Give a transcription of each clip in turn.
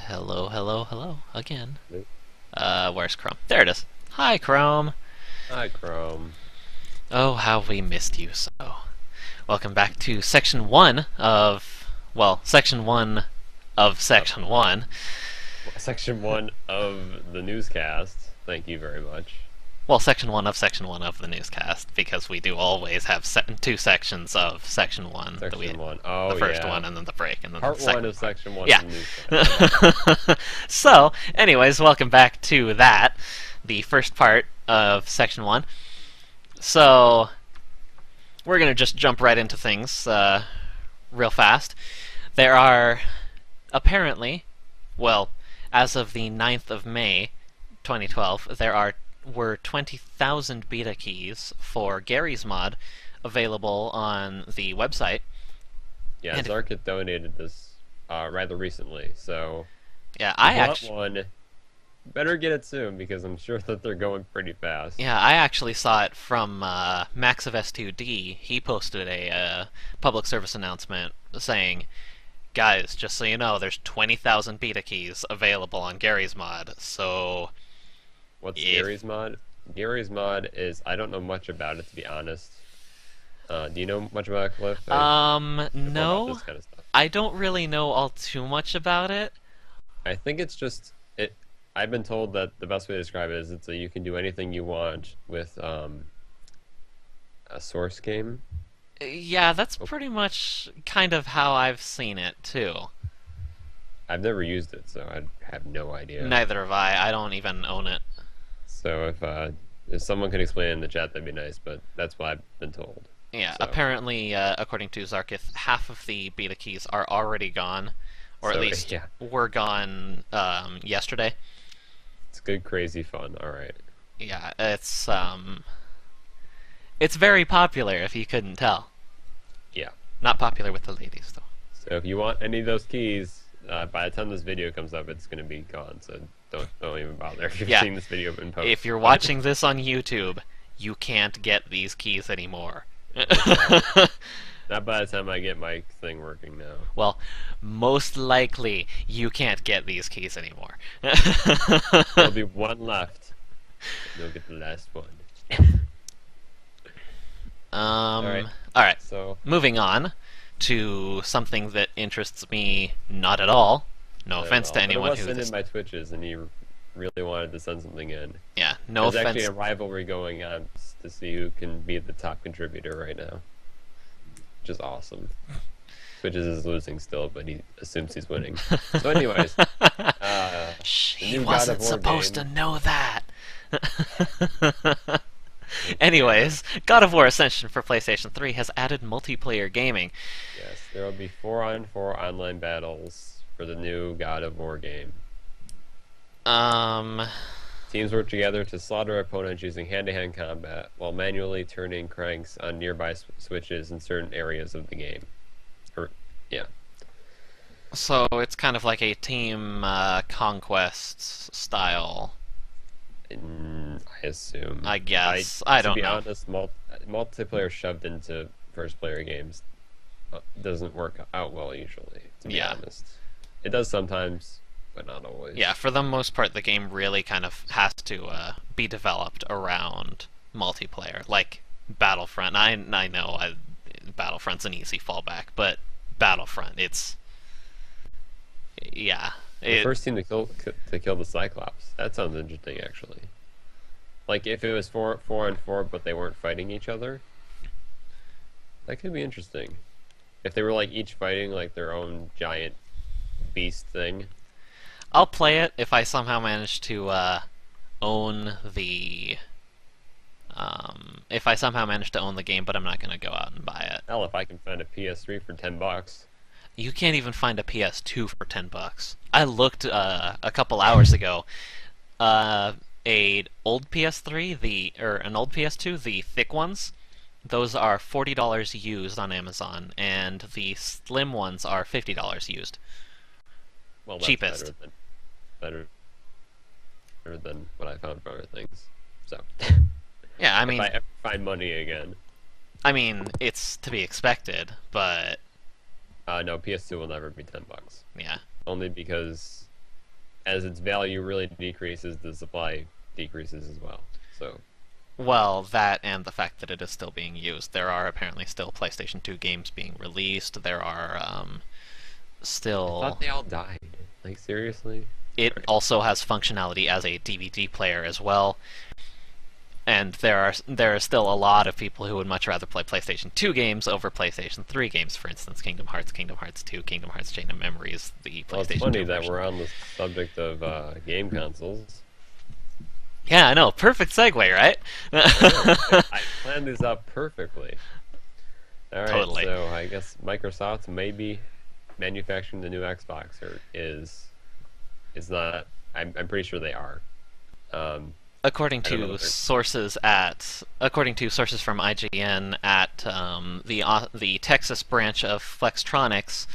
Hello, hello, hello again. Nope. Where's Chrome? There it is. Hi, Chrome. Hi, Chrome. Oh, how we missed you so. Welcome back to section one of, well, section one of section one. Section 1 of the newscast. Thank you very much. Well, section one of the newscast, because we do always have two sections of section one. Section 1. Oh, the first yeah. one, and then the break, and then Part the second 1 of part. Section 1 Yeah. of the newscast. So, anyways, welcome back to that, the first part of section one. So, we're going to just jump right into things real fast. There are apparently, well, as of the 9th of May, 2012, were 20,000 beta keys for Garry's mod available on the website. Yeah, And Zarkit donated this rather recently, so yeah, if you want one, better get it soon because I'm sure that they're going pretty fast. Yeah, I actually saw it from Max of S2D. He posted a public service announcement saying, guys, just so you know, there's 20,000 beta keys available on Garry's mod, so... What's Garry's mod? Garry's mod is, I don't know much about it, to be honest. Do you know much about it, Cliff? No. About this kind of stuff. I don't really know all too much about it. I think it's just it. I've been told that the best way to describe it is you can do anything you want with a source game. Yeah, that's pretty much kind of how I've seen it, too. I've never used it, so I have no idea. Neither have I. I don't even own it. So if someone could explain it in the chat, that'd be nice. But that's what I've been told. Yeah, So. apparently, according to Zarkith, half of the beta keys are already gone, or at least yeah. were gone yesterday. It's good, crazy fun. All right. Yeah, it's very popular. If you couldn't tell, Yeah. not popular with the ladies though. So if you want any of those keys, by the time this video comes up, it's gonna be gone. So don't even bother if you're seeing this video in post. If you're watching this on YouTube, you can't get these keys anymore. Not by the time I get my thing working now. Well, most likely you can't get these keys anymore. There'll be one left. You'll get the last one. Alright. So Moving on to something that interests me not at all. No offense to anyone who sent in my Twitches, and he really wanted to send something in. Yeah, no There's offense. actually a rivalry going on to see who can be the top contributor right now, which is awesome. Twitches is losing still, but he assumes he's winning. So, anyways, Shh, he new God wasn't of War supposed game. to know that. Anyways, God of War Ascension for PlayStation 3 has added multiplayer gaming. Yes, there will be 4-on-4 online battles for the new God of War game. Teams work together to slaughter opponents using hand-to-hand combat, while manually turning cranks on nearby switches in certain areas of the game. Yeah. So it's kind of like a team conquest style. I assume. I guess. I don't know. To be honest, multiplayer shoved into first-player games doesn't work out well usually, to be honest. It does sometimes, but not always. Yeah, for the most part, the game really kind of has to be developed around multiplayer, like Battlefront. I know Battlefront's an easy fallback, but Battlefront, it's the first team to kill the Cyclops. That sounds interesting, actually. Like if it was 4-on-4, but they weren't fighting each other, that could be interesting. If they were like each fighting like their own giant beast thing. I'll play it if I somehow manage to own the if I somehow manage to own the game, but I'm not going to go out and buy it. Hell, if I can find a PS3 for $10. You can't even find a PS2 for $10. I looked a couple hours ago. An old PS3, an old PS2, the thick ones, those are $40 used on Amazon, and the slim ones are $50 used. Well, that's Cheapest. Better than what I found for other things. So. Yeah, I mean, if I ever find money again. I mean, it's to be expected, but No, PS2 will never be $10. yeah. Only because as its value really decreases, the supply decreases as well. So Well, that and the fact that it is still being used. There are apparently still PlayStation 2 games being released. There are I thought still. they all died. Like seriously? It also has functionality as a DVD player as well. And there are still a lot of people who would much rather play PlayStation 2 games over PlayStation 3 games. For instance, Kingdom Hearts 2, Kingdom Hearts Chain of Memories, the Well, it's PlayStation funny 2 that version. we're on the subject of game consoles. Yeah, I know. Perfect segue, right? I planned this out perfectly. All right, Totally. so I guess Microsoft may be manufacturing the new Xbox, or is not. I'm pretty sure they are. Um, According I don't know to what they're. according to sources from IGN at the Texas branch of Flextronics,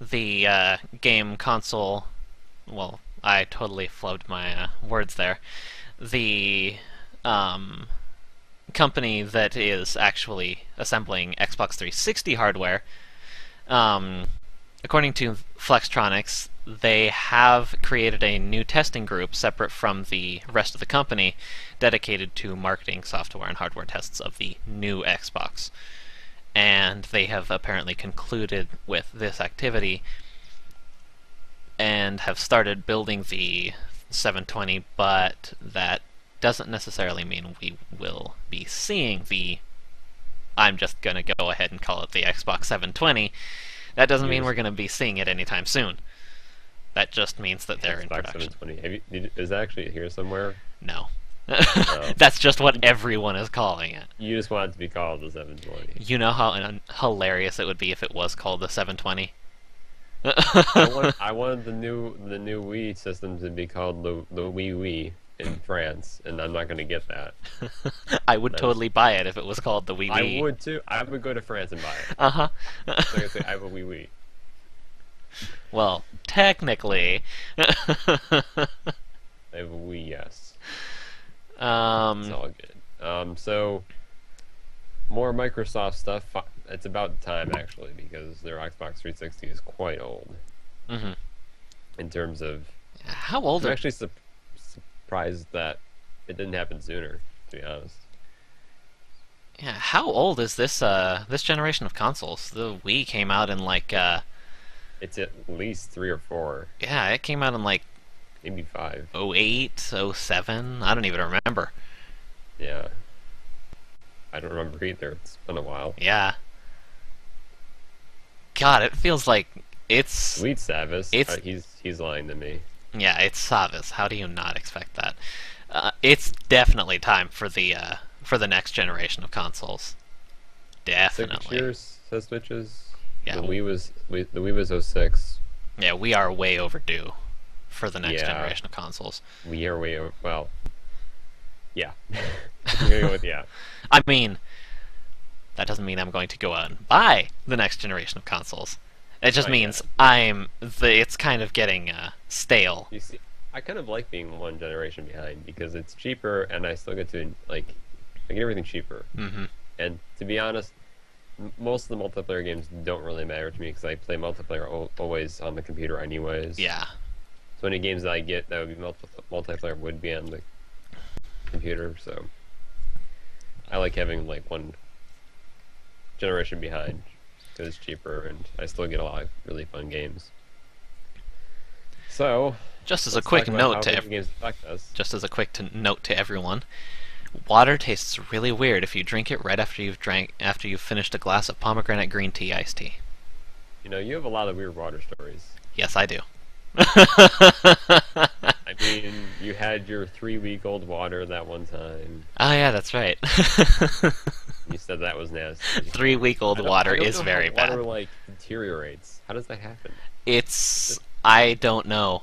the game console. Well, I totally flubbed my words there. The um, company that is actually assembling Xbox 360 hardware. Um, According to Flextronics, they have created a new testing group separate from the rest of the company dedicated to marketing software and hardware tests of the new Xbox. And they have apparently concluded with this activity and have started building the 720, but that doesn't necessarily mean we will be seeing the. I'm just going to go ahead and call it the Xbox 720. That doesn't mean Use we're going to be seeing it anytime soon. That just means that they're in Xbox production. 720. Is that actually here somewhere? No. No. That's just what everyone is calling it. You just want it to be called the 720. You know how hilarious it would be if it was called the 720? I wanted the new Wii system to be called the Wii in France, and I'm not going to get that. I would totally buy it if it was called the Wii I Wii. would too. I would go to France and buy it. Uh-huh. So I can say I have a Wii. Well, technically. I have a Wii, yes. It's all good. So more Microsoft stuff. It's about time actually because their Xbox 360 is quite old hmm in terms of. How old I'm are... actually surprised that it didn't happen sooner. To be honest. Yeah, how old is this generation of consoles? The Wii came out in It's at least 3 or 4, yeah, it came out in maybe 5. '08, '07. I don't even remember. Yeah. I don't remember either. It's been a while. Yeah. God, it feels like it's Sweet Savis. it's He's lying to me. yeah, it's Savis. How do you not expect that? It's definitely time for the next generation of consoles. 6 Definitely. years says Switches. Yeah. The Wii was 06. Yeah, we are way overdue for the next Yeah. generation of consoles. We are way over. Well, yeah. I'm gonna go with yeah. I mean, that doesn't mean I'm going to go out and buy the next generation of consoles. It just Not means yet. it's kind of getting stale. You see, I kind of like being one generation behind because it's cheaper and I still get to I get everything cheaper. hmm And to be honest, most of the multiplayer games don't really matter to me because I play multiplayer always on the computer anyways. Yeah. So any games that I get that would be multiplayer would be on the computer. So I like having like one generation behind because it's cheaper and I still get a lot of really fun games. So Just as a let's quick talk about note how to video games affect us. just as a quick note to everyone, water tastes really weird if you drink it right after you've finished a glass of pomegranate green tea iced tea. You know, you have a lot of weird water stories. Yes, I do. I mean, you had your 3-week-old water that one time. Oh yeah, that's right. You said that was nasty. 3-week-old I water don't is know very how bad. water like deteriorates. How does that happen? I don't know.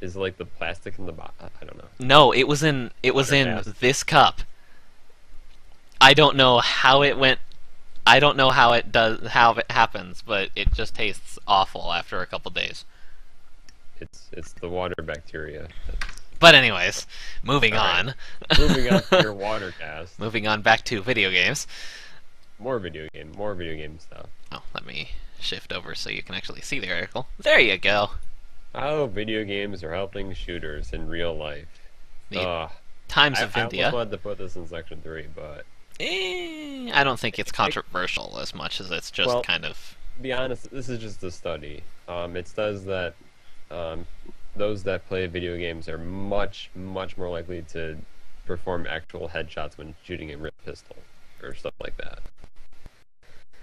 Is like the plastic in the bottle? I don't know. No, it was in Water fast. this cup. I don't know how it went. I don't know how it happens, but it just tastes awful after a couple days. It's the water bacteria. But anyways, moving All on. right. Moving on to your water cast. Moving on back to video games. More video game stuff. Oh, let me shift over so you can actually see the article. There you go. How video games are helping shooters in real life. The Ugh. Times of I almost India. wanted to put this in section 3, but I don't think it's I, controversial as much as it's just well, kind of. to be honest, this is just a study. It says that um, those that play video games are much more likely to perform actual headshots when shooting a real pistol or stuff like that.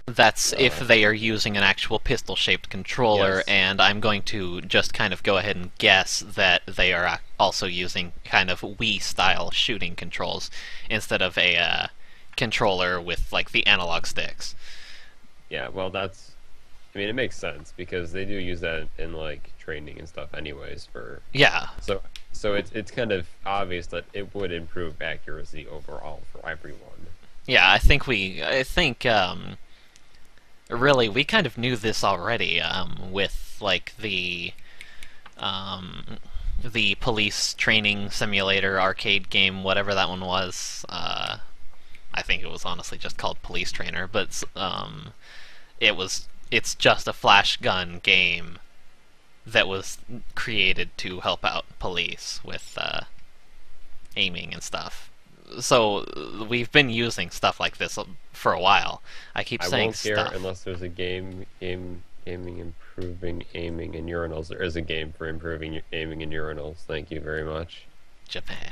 That's if Uh, they are using an actual pistol-shaped controller, yes. and I'm going to just kind of go ahead and guess that they are also using kind of Wii-style shooting controls instead of a controller with like the analog sticks. Yeah, well, I mean, it makes sense because they do use that in like training and stuff, anyways. Yeah, So, it's kind of obvious that it would improve accuracy overall for everyone. yeah. I think really we kind of knew this already with like um, the police training simulator arcade game, whatever that one was. I think it was honestly just called Police Trainer, but it's just a flash gun game that was created to help out police with aiming and stuff. So we've been using stuff like this for a while. I keep I saying won't care stuff. unless there's a gaming improving aiming in urinals. There is a game for improving aiming in urinals. Thank you very much, Japan.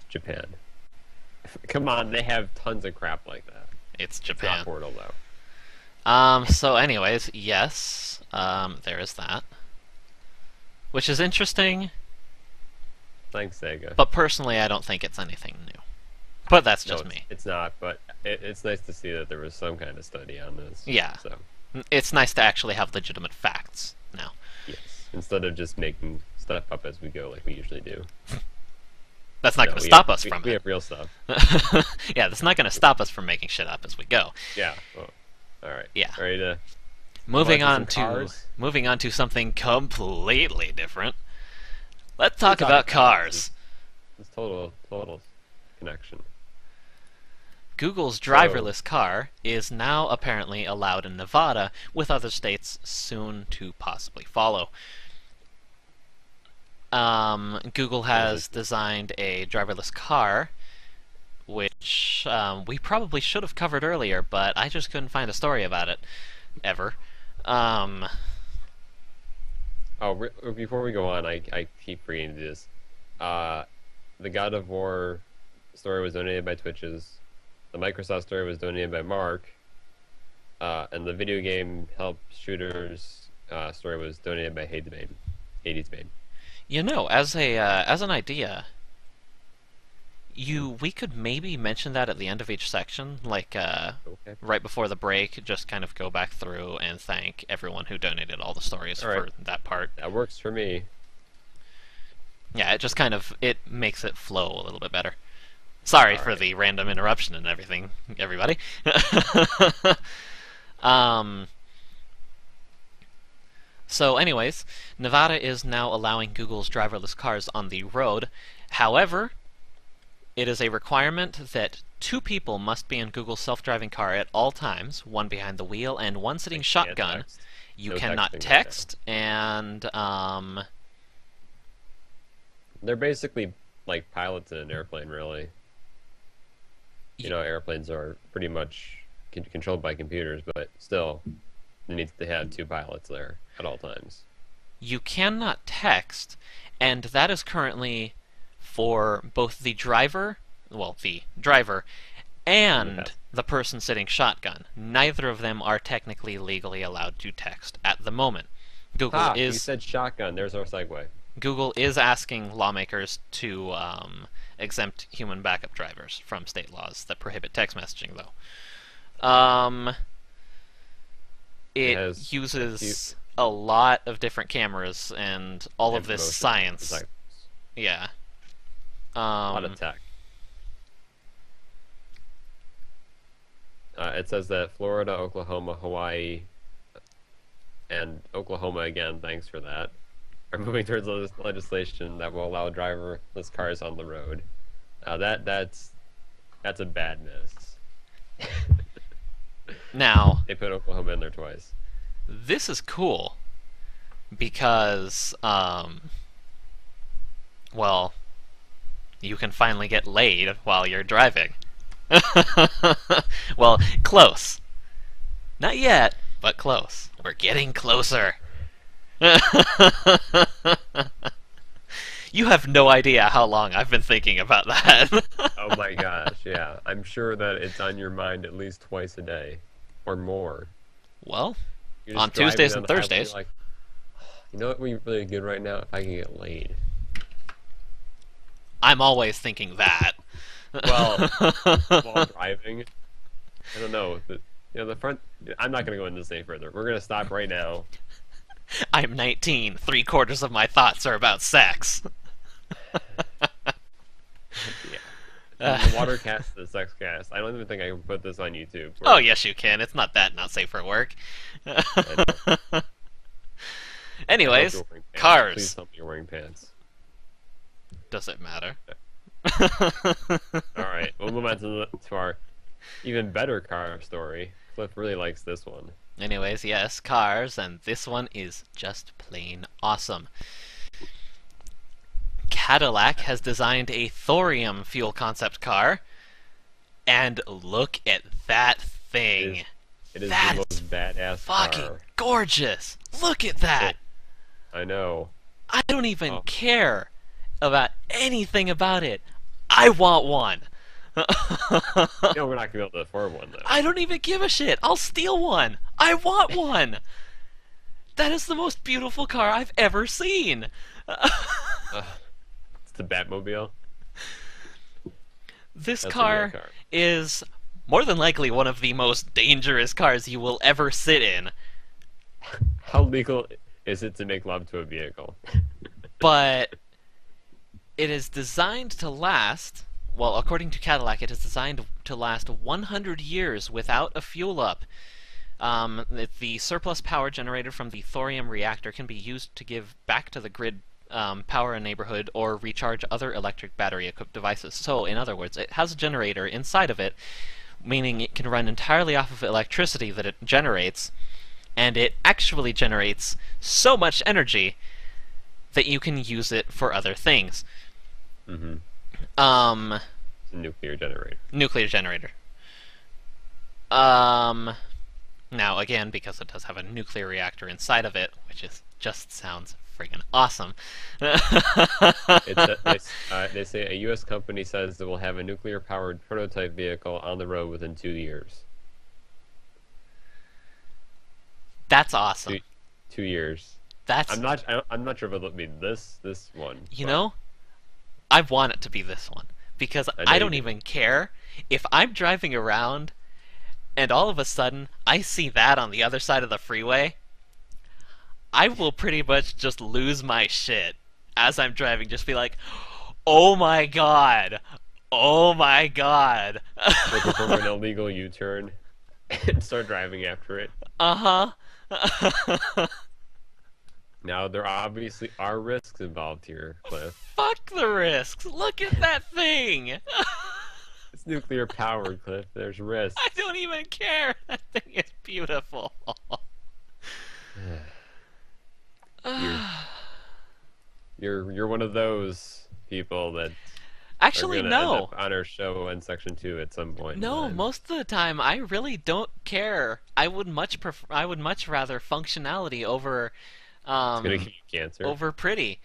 Japan. Come on, they have tons of crap like that. It's It's not Japan. Portal though. So anyways, yes, there is that. Which is interesting, Thanks, Sega. but personally I don't think it's anything new. But that's No, just me. it's not. But it's nice to see that there was some kind of study on this. Yeah. So It's nice to actually have legitimate facts now. yes, instead of just making stuff up as we go like we usually do. That's not No, going to stop us we, from we it. have real stuff. Yeah, that's not going to stop us from making shit up as we go. Yeah. Well, all right. Yeah. Ready to Moving watch on some to cars? moving on to something completely different. Let's talk We're about talking cars. It's total connection. Google's So driverless car is now apparently allowed in Nevada, with other states soon to possibly follow. Google there's has designed a driverless car, which we probably should have covered earlier, but I just couldn't find a story about it ever. Um, before we go on, I keep forgetting to do this. The God of War story was donated by Twitches. The Microsoft story was donated by Mark. And the video game help shooters story was donated by Hades Bane. you know, as an idea, we could maybe mention that at the end of each section, like Okay. right before the break, just kind of go back through and thank everyone who donated all the stories All right. for that part. That works for me. Yeah, it just kind of it makes it flow a little bit better. Sorry All for right. the random interruption and everything, everybody. um, so, anyways, Nevada is now allowing Google's driverless cars on the road. However, it is a requirement that two people must be in Google's self-driving car at all times, one behind the wheel and one sitting Can't shotgun. text. You No cannot texting right now. text, and They're basically like pilots in an airplane, really. You know, airplanes are pretty much controlled by computers, but still, they need to have two pilots there at all times. you cannot text, and that is currently for both the driver, and Yes. the person sitting shotgun. Neither of them are technically legally allowed to text at the moment. Google Ah, you is said shotgun. There's our segue. Google is asking lawmakers to exempt human backup drivers from state laws that prohibit text messaging, though. It It has uses a lot of different cameras and all of this motion science. detectors. Yeah. A lot of tech. It says that Florida, Oklahoma, Hawaii, and Oklahoma again, thanks for that, are moving towards legislation that will allow driverless cars on the road. That's a bad miss. Now, They put Oklahoma in there twice. this is cool because, well, you can finally get laid while you're driving. Well, close. Not yet, but close. We're getting closer. You have no idea how long I've been thinking about that. Oh my gosh, yeah. I'm sure that it's on your mind at least twice a day or more. Well, You're on just driving Tuesdays down and the highway, Thursdays. you're like, you know what would be really good right now? If I can get laid. I'm always thinking that. Well, while driving, I don't know. The front. I'm not going to go into this any further. We're going to stop right now. I'm 19. 3/4 of my thoughts are about sex. Yeah. The water cast, the sex cast. I don't even think I can put this on YouTube. Oh, yes, you can. It's not not safe for work. Anyways, Please cars. tell me you're wearing pants. Does it matter? All right, we'll move on to our even better car story. Cliff really likes this one. Anyways, yes, cars, and this one is just plain awesome. Cadillac has designed a Thorium fuel concept car, and look at that thing. It is That the is most badass fucking car. gorgeous. Look at that. I know. I don't even care about anything about it. I want one. No, we're not gonna be able to afford one though. I don't even give a shit. I'll steal one. I want one. That is the most beautiful car I've ever seen. It's the Batmobile. This That's a car real car. is more than likely one of the most dangerous cars you will ever sit in. How legal is it to make love to a vehicle? But it is designed to last, well, according to Cadillac, it is designed to last 100 years without a fuel up. The surplus power generated from the thorium reactor can be used to give back to the grid power a neighborhood or recharge other electric battery-equipped devices. So, in other words, it has a generator inside of it, meaning it can run entirely off of electricity that it generates, and it actually generates so much energy that you can use it for other things. Mm-hmm. It's a nuclear generator. Nuclear generator. Now, again, because it does have a nuclear reactor inside of it, which just sounds friggin' awesome. They say a U.S. company says it will have a nuclear-powered prototype vehicle on the road within 2 years. That's awesome. 2 years. That's. I'm not sure if it'll be this one. You know, I want it to be this one because I don't even care if I'm driving around and all of a sudden I see that on the other side of the freeway. I will pretty much just lose my shit as I'm driving. Just be like, "Oh my god! Oh my god!" Looking for an illegal U-turn and start driving after it. Uh-huh. Now, there obviously are risks involved here, Cliff. Fuck the risks! Look at that thing! It's nuclear powered, Cliff. There's risks. I don't even care! That thing is beautiful. You're one of those people that Actually, are gonna no. end up on our show in section 2 at some point. No, in time. most of the time I really don't care. I would much rather functionality over It's gonna give you cancer. over pretty,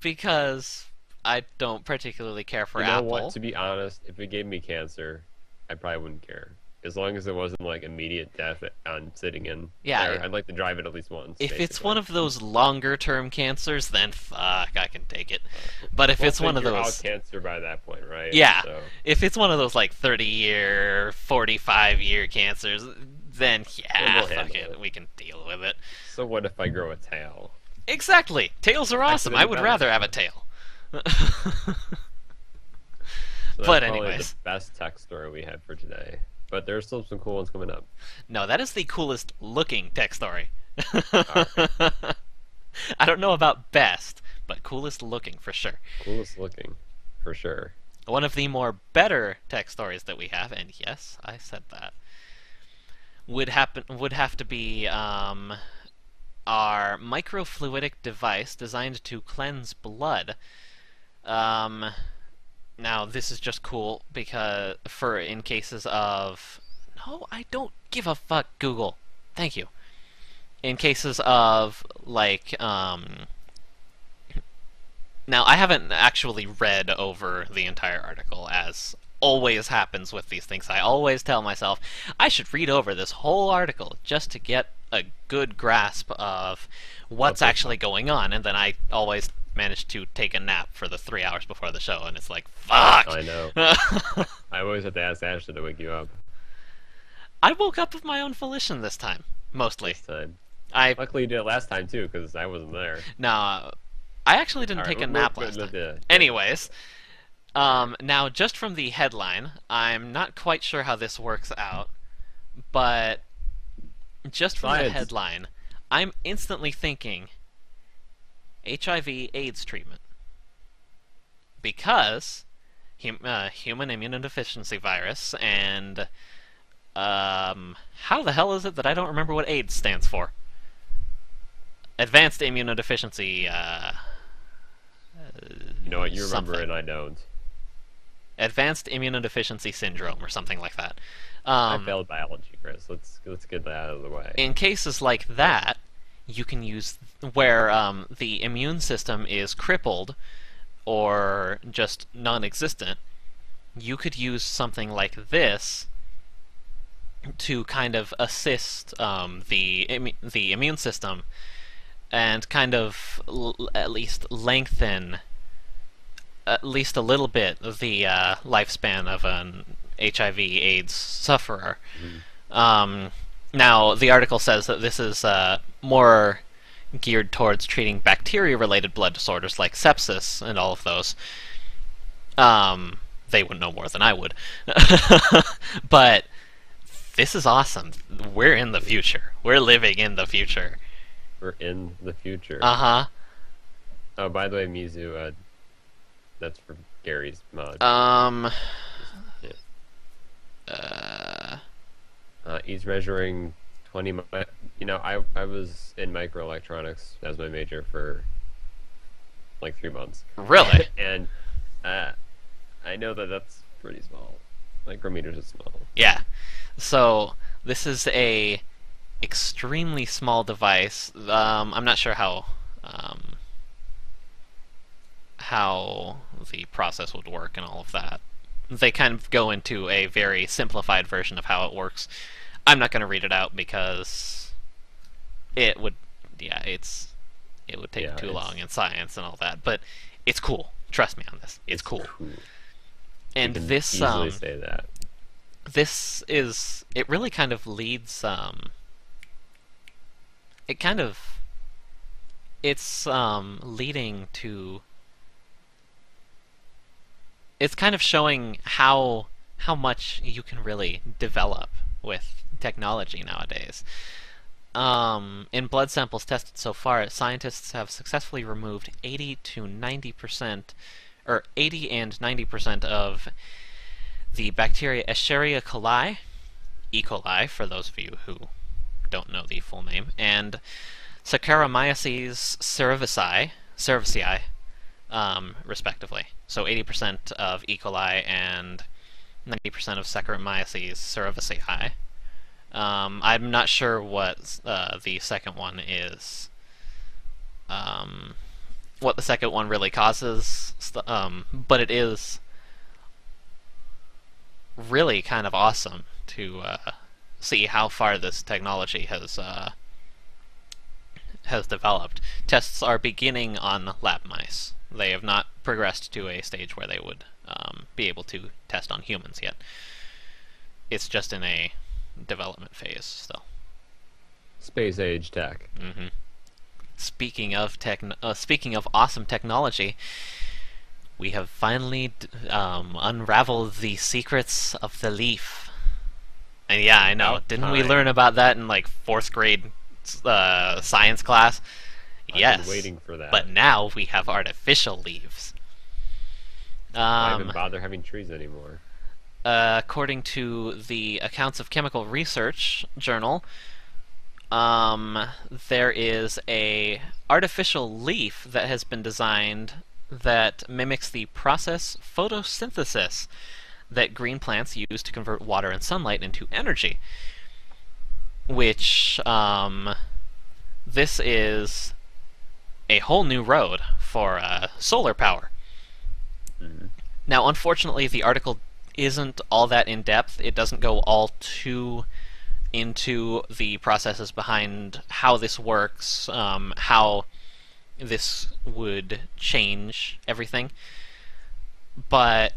because I don't particularly care for You know Apple. what? To be honest, if it gave me cancer, I probably wouldn't care. As long as it wasn't like immediate death on sitting in. Yeah, I'd like to drive it at least once. If basically. it's one of those longer term cancers, then fuck, I can take it. But if Well, it's one of you're those, out cancer by that point, right? yeah, So, if it's one of those like 30-year, 45-year cancers, then yeah, we'll fuck handle it, it. we can deal with it. so what if I grow a tail? Exactly, tails are awesome. I would better. rather have a tail. So But that's probably anyways. the best tech story we had for today. But there's still some cool ones coming up. No, that is the coolest looking tech story. Alright. I don't know about best, but coolest looking for sure. Coolest looking, for sure. One of the more better tech stories that we have, and yes, I said that, would have to be are microfluidic device designed to cleanse blood. Um, Now this is just cool because for in cases of no, I don't give a fuck, Google. Thank you. In cases of like now I haven't actually read over the entire article as always happens with these things. I always tell myself I should read over this whole article just to get a good grasp of what's actually going on, and then I always manage to take a nap for the 3 hours before the show, and it's like, fuck! I know. I always have to ask Ashley to wake you up I woke up of my own volition this time, mostly. this time. I Luckily you did it last time too, because I wasn't there. No, I actually didn't take a nap last time. Anyways, now just from the headline, I'm not quite sure how this works out, but just from the headline, I'm instantly thinking HIV/AIDS treatment. Because human immunodeficiency virus, and how the hell is it that I don't remember what AIDS stands for? Advanced immunodeficiency. You know what? You remember something. it, and I don't. Advanced immunodeficiency syndrome, or something like that. I failed biology, Chris. Let's get that out of the way. In cases like that, you can use where the immune system is crippled or just non-existent. You could use something like this to kind of assist the immune system and kind of at least lengthen at least a little bit the lifespan of an HIV/AIDS sufferer. Now, the article says that this is more geared towards treating bacteria-related blood disorders like sepsis and all of those. They would know more than I would. But this is awesome. We're in the future. We're living in the future. We're in the future. Uh-huh. Oh, by the way, Mizu, that's for Gary's mod. He's measuring 20. You know, I was in microelectronics as my major for like 3 months. Really? And I know that that's pretty small. Micrometers is small. Yeah. So this is a extremely small device. I'm not sure how the process would work and all of that. They kind of go into a very simplified version of how it works. I'm not going to read it out because it would, it would take too long in science and all that. But it's cool. Trust me on this. It's cool. And you can this easily say that. This is, it really kind of leads it's leading to, it's kind of showing how much you can really develop with technology nowadays. In blood samples tested so far, scientists have successfully removed 80 and 90% of the bacteria Escherichia coli, E. coli, for those of you who don't know the full name, and Saccharomyces cerevisiae, respectively. So 80% of E. coli and 90% of Saccharomyces cerevisiae. I'm not sure what the second one is. What the second one really causes, but it is really kind of awesome to see how far this technology has developed. Tests are beginning on lab mice. They have not progressed to a stage where they would be able to test on humans yet. It's just in a development phase still. Space age tech. Mm-hmm. Speaking of awesome technology, we have finally unraveled the secrets of the leaf. And yeah, I know. Didn't we learn about that in like 4th grade science class? Yes. I've been waiting for that. But now we have artificial leaves. Why even bother having trees anymore? According to the Accounts of Chemical Research journal, there is a artificial leaf that has been designed that mimics the process photosynthesis that green plants use to convert water and sunlight into energy. Which, this is a whole new road for solar power. Mm-hmm. Now, unfortunately, the article isn't all that in depth. It doesn't go all too into the processes behind how this works, how this would change everything. But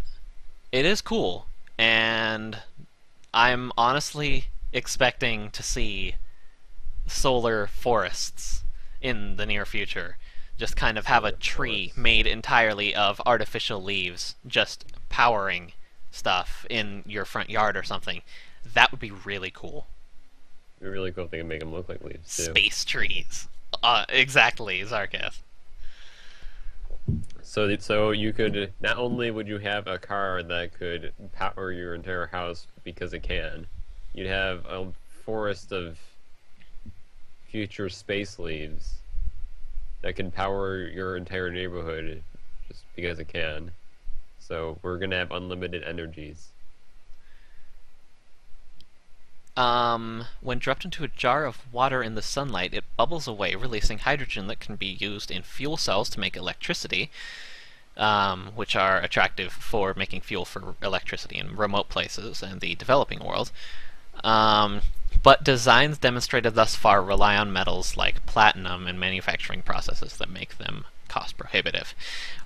it is cool, and I'm honestly expecting to see solar forests in the near future. Just kind of have a tree made entirely of artificial leaves, just powering stuff in your front yard or something. That would be really cool. It'd be really cool if they can make them look like leaves too. Space trees. Exactly, Zarketh. So you could, not only would you have a car that could power your entire house because it can, you'd have a forest of future space leaves that can power your entire neighborhood just because it can. So we're gonna have unlimited energies. When dropped into a jar of water in the sunlight, it bubbles away, releasing hydrogen that can be used in fuel cells to make electricity, which are attractive for making fuel for electricity in remote places and the developing world. But designs demonstrated thus far rely on metals like platinum and manufacturing processes that make them cost prohibitive.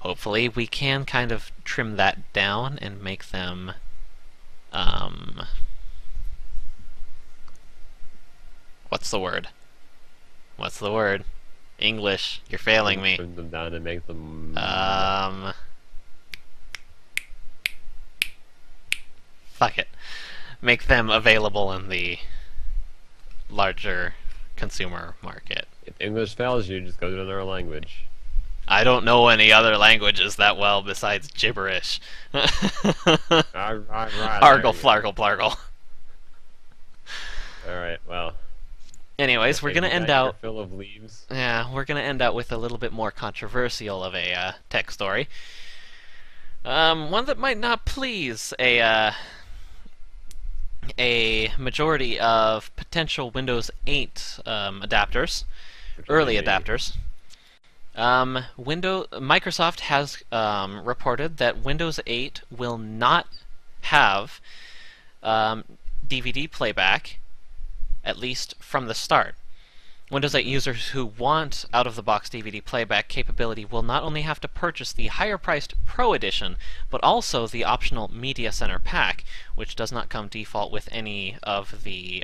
Hopefully we can kind of trim that down and make them what's the word? What's the word? English, you're failing me. Trim them down and make them... Fuck it. Make them available in the larger consumer market. If English fails you, just go to another language. I don't know any other languages that well besides gibberish. Argle, flargle, plargle. Alright, well... Anyways, we're gonna end out... Fill of leaves. Yeah, we're gonna end out with a little bit more controversial of a tech story. One that might not please a majority of potential Windows 8 adapters, early adapters. Microsoft has reported that Windows 8 will not have DVD playback, at least from the start. Windows 8 users who want out-of-the-box DVD playback capability will not only have to purchase the higher-priced Pro Edition, but also the optional Media Center pack, which does not come default with any of the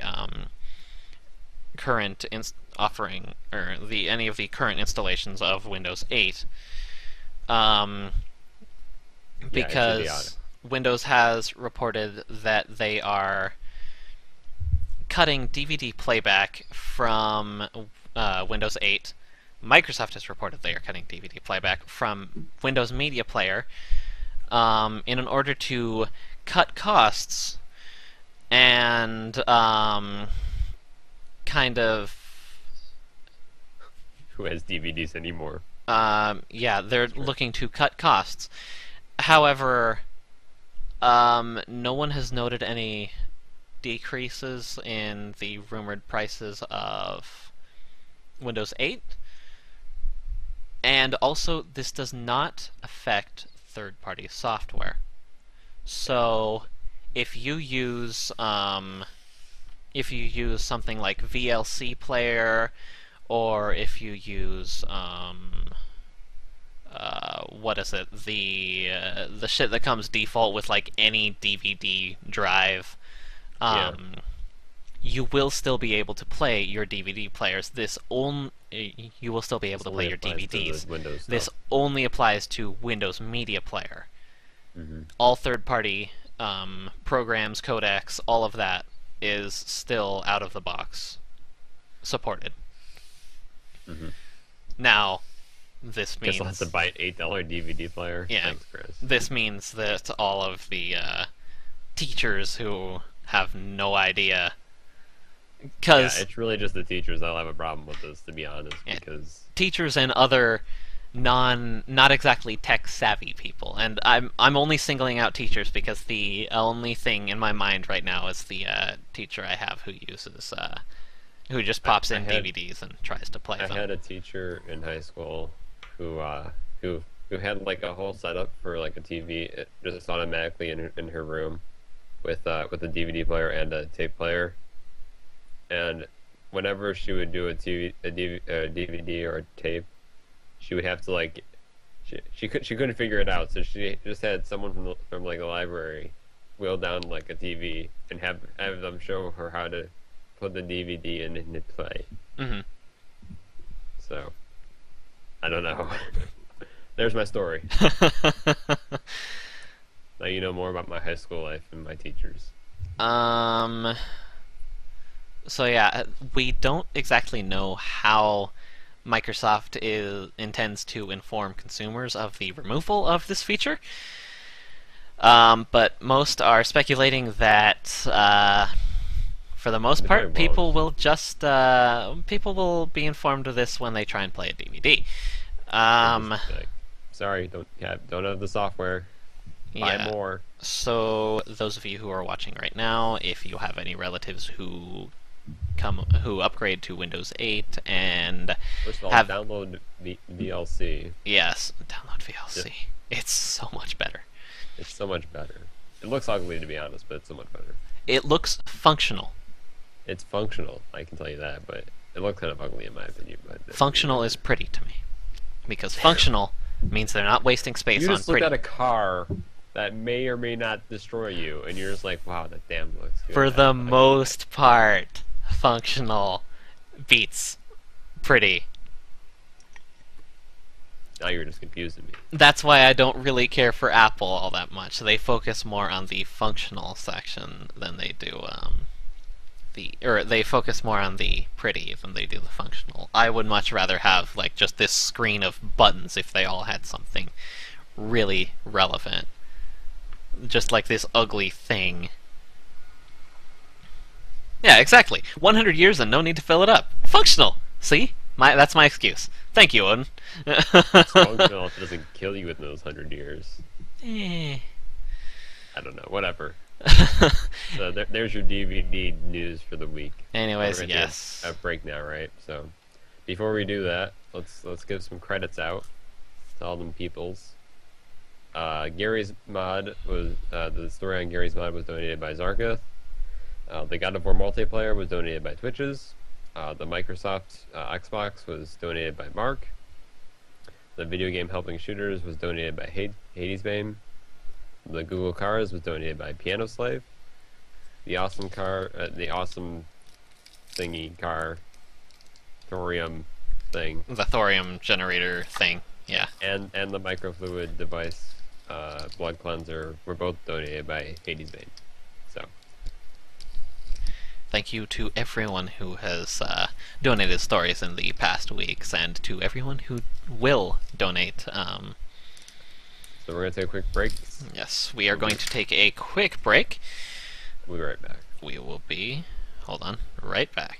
current any of the current installations of Windows 8. Because Windows has reported that they are cutting DVD playback from Windows 8. Microsoft has reported they are cutting DVD playback from Windows Media Player in an order to cut costs and kind of... Who has DVDs anymore? Yeah, they're looking to cut costs. However, no one has noted any decreases in the rumored prices of Windows 8, and also this does not affect third-party software. So if you use something like VLC Player, or if you use what is it, the shit that comes default with like any DVD drive, you will still be able to play your DVD players. You will still be able to play your DVDs. This only applies to Windows Media Player. Mm-hmm. All third-party programs, codecs, all of that is still out of the box supported. Mm-hmm. Now, this means... Guess I'll have to buy an $8 DVD player. Yeah, thanks, Chris. This means that all of the teachers who have no idea Yeah, because it's really just the teachers that'll have a problem with this, to be honest, because teachers and other not exactly tech savvy people, and I'm only singling out teachers because the only thing in my mind right now is the teacher I have who uses who just pops I in had DVDs and tries to play I them. had a teacher in high school who who had like a whole setup for like a TV just automatically in her room with a DVD player and a tape player, and whenever she would do a DVD or a tape, she would have to like she couldn't figure it out, so she just had someone from like the library wheel down like a TV and have them show her how to put the DVD in and hit play. Hmm. So I don't know. There's my story. Now you know more about my high school life and my teachers. um. So yeah, we don't exactly know how intends to inform consumers of the removal of this feature. But most are speculating that, for the most They part, probably won't. people will be informed of this when they try and play a DVD. They're just Um, like, sorry, don't have the software. Buy yeah. more. So those of you who are watching right now, if you have any relatives who upgrade to Windows 8 and First of all, have download VLC. yes, download VLC. Yep. It's so much better. It's so much better. It looks ugly to be honest, but it's so much better. It looks functional. It's functional, I can tell you that, but it looks kind of ugly in my opinion. But Functional is pretty to me. Because functional means they're not wasting space you on just looked pretty. at a car that may or may not destroy you, and you're just like, wow, that damn looks good. For I the like most part, functional beats pretty. that. Now you're just confusing me. That's why I don't really care for Apple all that much. They focus more on the functional section than they do they focus more on the pretty than they do the functional. I would much rather have like just this screen of buttons if they all had something really relevant. Just like this ugly thing. Yeah, exactly. 100 years and no need to fill it up. Functional. See? That's my excuse. Thank you, Odin. It's functional if it doesn't kill you within those 100 years. Eh. I don't know, whatever. So there's your DVD news for the week. Anyways, We're gonna yes. take a break now, right? So before we do that, let's give some credits out to all them peoples. Gary's mod was the story on Gary's mod was donated by Zarka. The God of War multiplayer was donated by Twitches. The Microsoft Xbox was donated by Mark. The video game Helping Shooters was donated by Hadesbane. The Google Cars was donated by Piano Slave. The awesome thingy car, Thorium thing, The thorium generator thing. Yeah. and the Microfluidic Device blood cleanser were both donated by Hadesbane. So Thank you to everyone who has donated stories in the past weeks, and to everyone who will donate. we're gonna take a quick break. Yes, we are going to take a quick break. We'll be right back. We will be, hold on, right back.